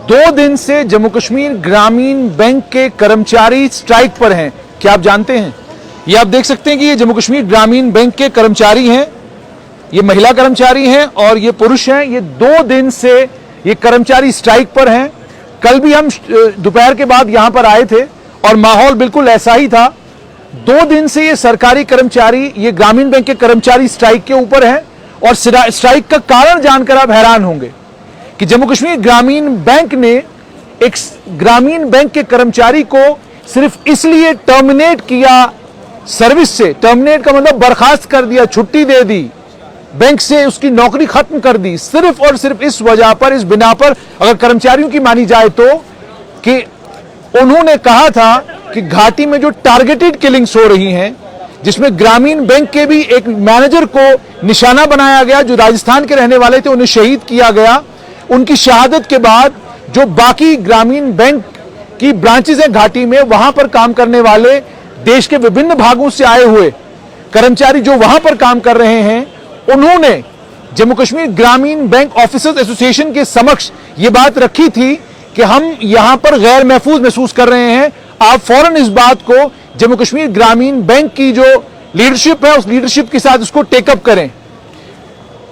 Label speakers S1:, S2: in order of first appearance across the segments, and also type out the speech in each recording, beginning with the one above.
S1: 2 दिन से जम्मू कश्मीर ग्रामीण बैंक के कर्मचारी स्ट्राइक पर हैं। क्या आप जानते हैं? ये आप देख सकते हैं कि ये जम्मू कश्मीर ग्रामीण बैंक के कर्मचारी हैं, ये महिला कर्मचारी हैं और ये पुरुष हैं। ये 2 दिन से ये कर्मचारी स्ट्राइक पर हैं। कल भी हम दोपहर के बाद यहां पर आए थे और माहौल बिल्कुल ऐसा ही था। 2 दिन से ये सरकारी कर्मचारी, ये ग्रामीण बैंक के कर्मचारी स्ट्राइक के ऊपर हैं और स्ट्राइक का कारण जानकर आप हैरान होंगे कि जम्मू कश्मीर ग्रामीण बैंक ने एक ग्रामीण बैंक के कर्मचारी को सिर्फ इसलिए टर्मिनेट किया, सर्विस से टर्मिनेट का मतलब बर्खास्त कर दिया, छुट्टी दे दी, बैंक से उसकी नौकरी खत्म कर दी, सिर्फ और सिर्फ इस वजह पर, इस बिना पर, अगर कर्मचारियों की मानी जाए तो, कि उन्होंने कहा था कि घाटी में जो टारगेटेड किलिंग्स हो रही हैं, जिसमें ग्रामीण बैंक के भी एक मैनेजर को निशाना बनाया गया जो राजस्थान के रहने वाले थे, उन्हें शहीद किया गया। उनकी शहादत के बाद जो बाकी ग्रामीण बैंक की ब्रांचेस हैं घाटी में, वहां पर काम करने वाले देश के विभिन्न भागों से आए हुए कर्मचारी जो वहां पर काम कर रहे हैं, उन्होंने जम्मू कश्मीर ग्रामीण बैंक ऑफिसर्स एसोसिएशन के समक्ष यह बात रखी थी कि हम यहां पर गैर महफूज महसूस कर रहे हैं, आप फौरन इस बात को जम्मू कश्मीर ग्रामीण बैंक की जो लीडरशिप है उस लीडरशिप के साथ उसको टेकअप करें।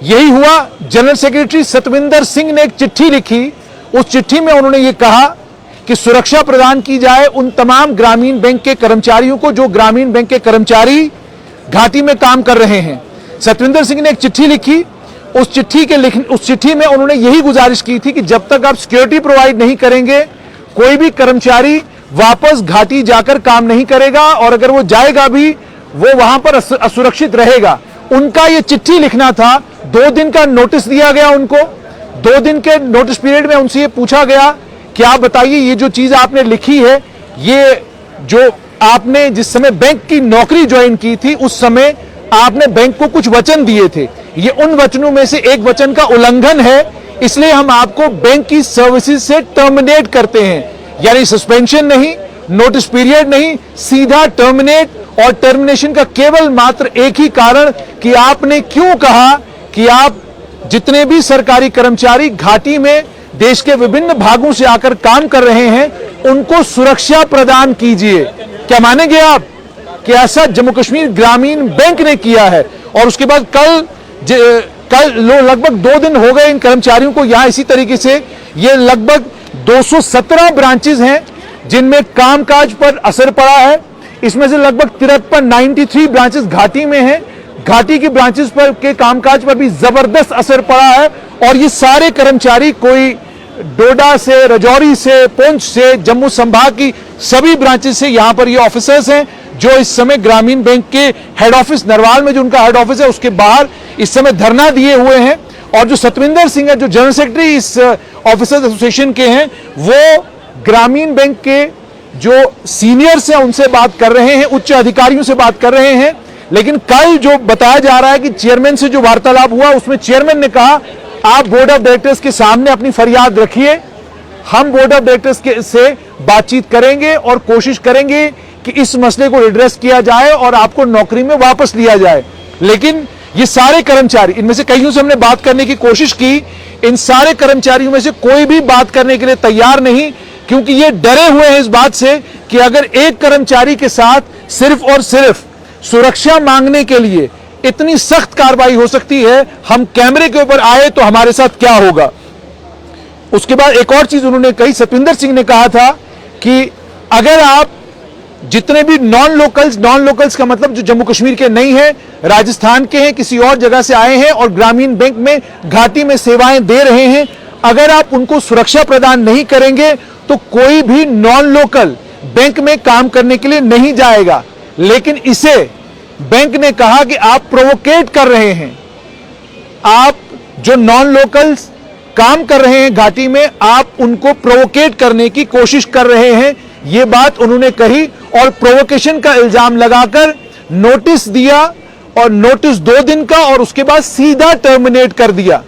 S1: यही हुआ। जनरल सेक्रेटरी सतविंदर सिंह ने एक चिट्ठी लिखी। उस चिट्ठी में उन्होंने ये कहा कि सुरक्षा प्रदान की जाए उन तमाम ग्रामीण बैंक के कर्मचारियों को जो ग्रामीण बैंक के कर्मचारी घाटी में काम कर रहे हैं। सतविंदर सिंह ने एक चिट्ठी लिखी। उस चिट्ठी में उन्होंने यही गुजारिश की थी कि जब तक आप सिक्योरिटी प्रोवाइड नहीं करेंगे, कोई भी कर्मचारी वापस घाटी जाकर काम नहीं करेगा और अगर वो जाएगा भी, वो वहां पर असुरक्षित रहेगा। उनका ये चिट्ठी लिखना था। 2 दिन का नोटिस दिया गया उनको। 2 दिन के नोटिस पीरियड में उनसे ये पूछा गया कि आप बताइए, ये जो चीज आपने लिखी है, ये जो आपने जिस समय बैंक की नौकरी ज्वाइन की थी, उस समय आपने बैंक को कुछ वचन दिए थे, ये उन वचनों में से एक वचन का उल्लंघन है, इसलिए हम आपको बैंक की सर्विसेज से टर्मिनेट करते हैं। यानी सस्पेंशन नहीं, नोटिस पीरियड नहीं, सीधा टर्मिनेट। और टर्मिनेशन का केवल मात्र एक ही कारण कि आपने क्यों कहा कि आप जितने भी सरकारी कर्मचारी घाटी में देश के विभिन्न भागों से आकर काम कर रहे हैं, उनको सुरक्षा प्रदान कीजिए। क्या मानेंगे आप कि ऐसा जम्मू कश्मीर ग्रामीण बैंक ने किया है? और उसके बाद कल लगभग 2 दिन हो गए इन कर्मचारियों को यहां इसी तरीके से। ये लगभग 217 ब्रांचेस हैं जिनमें कामकाज पर असर पड़ा है। इसमें से लगभग 93 ब्रांचेस घाटी में हैं। घाटी की ब्रांचेस पर के कामकाज पर भी जबरदस्त असर पड़ा है। और ये सारे कर्मचारी कोई डोडा से, राजौरी से, पुंछ से, जम्मू संभाग की सभी ब्रांचेस से यहां पर ये ऑफिसर्स हैं जो इस समय ग्रामीण बैंक के हेड ऑफिस नरवाल में जो उनका हेड ऑफिस है उसके बाहर इस समय धरना दिए हुए हैं। और जो सतविंदर सिंह है, जो जनरल सेक्रेटरी इस ऑफिसर्स एसोसिएशन के हैं, वो ग्रामीण बैंक के जो सीनियर्स हैं उनसे बात कर रहे हैं, उच्च अधिकारियों से बात कर रहे हैं। लेकिन कल जो बताया जा रहा है कि चेयरमैन से जो वार्तालाप हुआ, उसमें चेयरमैन ने कहा आप बोर्ड ऑफ डायरेक्टर्स के सामने अपनी फरियाद रखिए, हम बोर्ड ऑफ डायरेक्टर्स से बातचीत करेंगे और कोशिश करेंगे कि इस मसले को एड्रेस किया जाए और आपको नौकरी में वापस लिया जाए। लेकिन ये सारे कर्मचारी, इनमें से कईयों से हमने बात करने की कोशिश की, इन सारे कर्मचारियों में से कोई भी बात करने के लिए तैयार नहीं, क्योंकि ये डरे हुए हैं इस बात से कि अगर एक कर्मचारी के साथ सिर्फ और सिर्फ सुरक्षा मांगने के लिए इतनी सख्त कार्रवाई हो सकती है, हम कैमरे के ऊपर आए तो हमारे साथ क्या होगा। उसके बाद एक और चीज उन्होंने कही, सतविंदर सिंह ने कहा था कि अगर आप जितने भी नॉन लोकल्स का मतलब जो जम्मू कश्मीर के नहीं है, राजस्थान के हैं, किसी और जगह से आए हैं और ग्रामीण बैंक में घाटी में सेवाएं दे रहे हैं, अगर आप उनको सुरक्षा प्रदान नहीं करेंगे तो कोई भी नॉन लोकल बैंक में काम करने के लिए नहीं जाएगा। लेकिन इसे बैंक ने कहा कि आप प्रोवोकेट कर रहे हैं, आप जो नॉन लोकल्स काम कर रहे हैं घाटी में, आप उनको प्रोवोकेट करने की कोशिश कर रहे हैं। यह बात उन्होंने कही और प्रोवोकेशन का इल्जाम लगाकर नोटिस दिया और नोटिस 2 दिन का और उसके बाद सीधा टर्मिनेट कर दिया।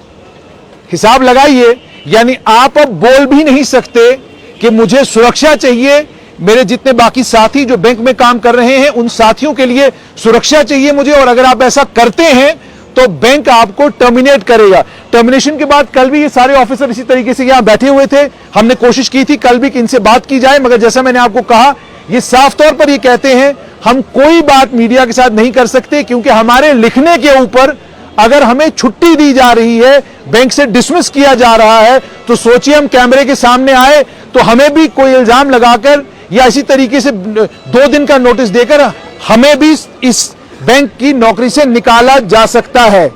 S1: हिसाब लगाइए, यानी आप अब बोल भी नहीं सकते कि मुझे सुरक्षा चाहिए, मेरे जितने बाकी साथी जो बैंक में काम कर रहे हैं उन साथियों के लिए सुरक्षा चाहिए मुझे, और अगर आप ऐसा करते हैं तो बैंक आपको टर्मिनेट करेगा। टर्मिनेशन के बाद कल भी ये सारे ऑफिसर इसी तरीके से यहां बैठे हुए थे। हमने कोशिश की थी कल भी कि इनसे बात की जाए, मगर जैसा मैंने आपको कहा, ये साफ तौर पर ये कहते हैं हम कोई बात मीडिया के साथ नहीं कर सकते, क्योंकि हमारे लिखने के ऊपर अगर हमें छुट्टी दी जा रही है, बैंक से डिसमिस किया जा रहा है, तो सोचिए हम कैमरे के सामने आए तो हमें भी कोई इल्जाम लगाकर या इसी तरीके से 2 दिन का नोटिस देकर हमें भी इस बैंक की नौकरी से निकाला जा सकता है।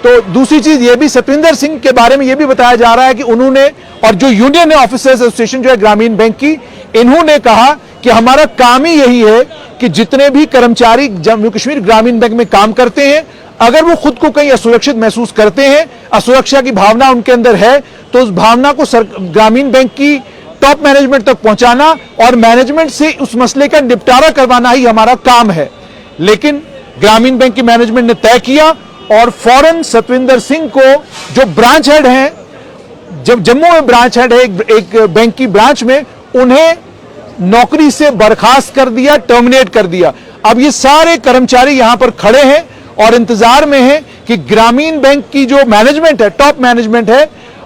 S1: तो दूसरी चीज ये भी, सतविंदर सिंह के बारे में यह भी बताया जा रहा है कि उन्होंने, और जो यूनियन है ऑफिसर्स एसोसिएशन जो है ग्रामीण बैंक की, इन्होंने कहा कि हमारा काम ही यही है कि जितने भी कर्मचारी जम्मू कश्मीर ग्रामीण बैंक में काम करते हैं, अगर वो खुद को कहीं असुरक्षित महसूस करते हैं, असुरक्षा की भावना उनके अंदर है, तो उस भावना को ग्रामीण बैंक की टॉप मैनेजमेंट तक पहुंचाना और मैनेजमेंट से उस मसले का निपटारा करवाना ही हमारा काम है। लेकिन ग्रामीण बैंक की मैनेजमेंट ने तय किया और फौरन सतविंदर सिंह को, जो ब्रांच हेड हैं, जब जम्मू में ब्रांच हेड है एक बैंक की ब्रांच में, उन्हें नौकरी से बर्खास्त कर दिया, टर्मिनेट कर दिया। अब ये सारे कर्मचारी यहां पर खड़े हैं और इंतजार में हैं कि ग्रामीण बैंक की जो मैनेजमेंट है, टॉप मैनेजमेंट है,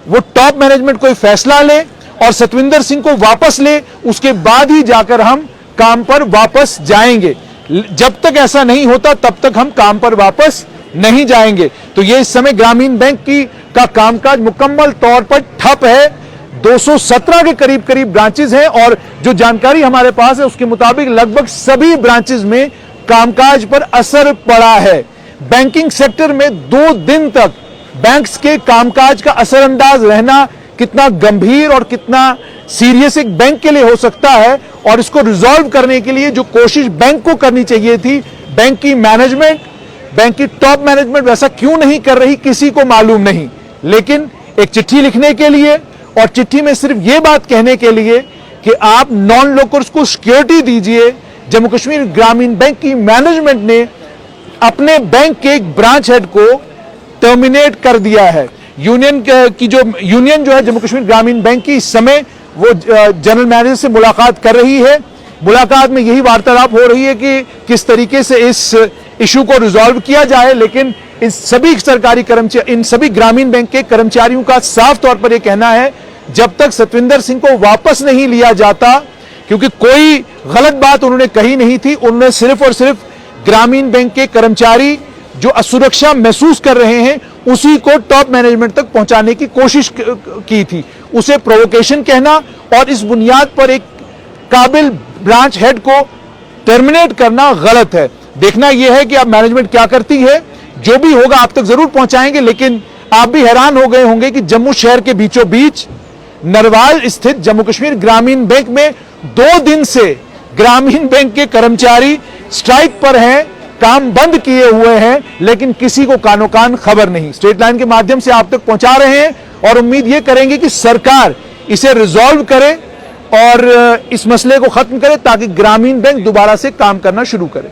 S1: वो टॉप मैनेजमेंट कोई फैसला ले और सतविंदर सिंह को वापस ले, उसके बाद ही जाकर हम काम पर वापस जाएंगे। जब तक ऐसा नहीं होता तब तक हम काम पर वापस नहीं जाएंगे। तो ये इस समय ग्रामीण बैंक का कामकाज मुकम्मल तौर पर ठप है। 217 के करीब करीब ब्रांचेस हैं और जो जानकारी हमारे पास है उसके मुताबिक लगभग सभी ब्रांचेस में कामकाज पर असर पड़ा है। बैंकिंग सेक्टर में 2 दिन तक बैंक्स के कामकाज का असरअंदाज रहना कितना गंभीर और कितना सीरियस एक बैंक के लिए हो सकता है, और इसको रिजॉल्व करने के लिए जो कोशिश बैंक को करनी चाहिए थी, बैंक की मैनेजमेंट, बैंक की टॉप मैनेजमेंट वैसा क्यों नहीं कर रही, किसी को मालूम नहीं। लेकिन एक चिट्ठी लिखने के लिए और चिट्ठी में सिर्फ यह बात कहने के लिए कि आप नॉन लोकर्स को सिक्योरिटी दीजिए, जम्मू कश्मीर ग्रामीण बैंक की मैनेजमेंट ने अपने बैंक के एक ब्रांच हेड को टर्मिनेट कर दिया है। यूनियन जो है जम्मू कश्मीर ग्रामीण बैंक की, इस समय वो जनरल मैनेजर से मुलाकात कर रही है। मुलाकात में यही वार्तालाप हो रही है कि किस तरीके से इस इशू को रिजॉल्व किया जाए। लेकिन इन सभी सरकारी कर्मचारी, इन सभी ग्रामीण बैंक के कर्मचारियों का साफ तौर पर यह कहना है, जब तक सतविंदर सिंह को वापस नहीं लिया जाता, क्योंकि कोई गलत बात उन्होंने कही नहीं थी, उन्होंने सिर्फ और सिर्फ ग्रामीण बैंक के कर्मचारी जो असुरक्षा महसूस कर रहे हैं उसी को टॉप मैनेजमेंट तक पहुंचाने की कोशिश की थी। उसे प्रोवोकेशन कहना और इस बुनियाद पर एक काबिल ब्रांच हेड को टर्मिनेट करना गलत है। देखना यह है कि अब मैनेजमेंट क्या करती है। जो भी होगा आप तक जरूर पहुंचाएंगे। लेकिन आप भी हैरान हो गए होंगे कि जम्मू शहर के बीचों बीच नरवाल स्थित जम्मू कश्मीर ग्रामीण बैंक में 2 दिन से ग्रामीण बैंक के कर्मचारी स्ट्राइक पर हैं, काम बंद किए हुए हैं, लेकिन किसी को कानो कान खबर नहीं। स्ट्रेट लाइन के माध्यम से आप तक पहुंचा रहे हैं और उम्मीद यह करेंगे कि सरकार इसे रिजॉल्व करे और इस मसले को खत्म करे ताकि ग्रामीण बैंक दोबारा से काम करना शुरू करे।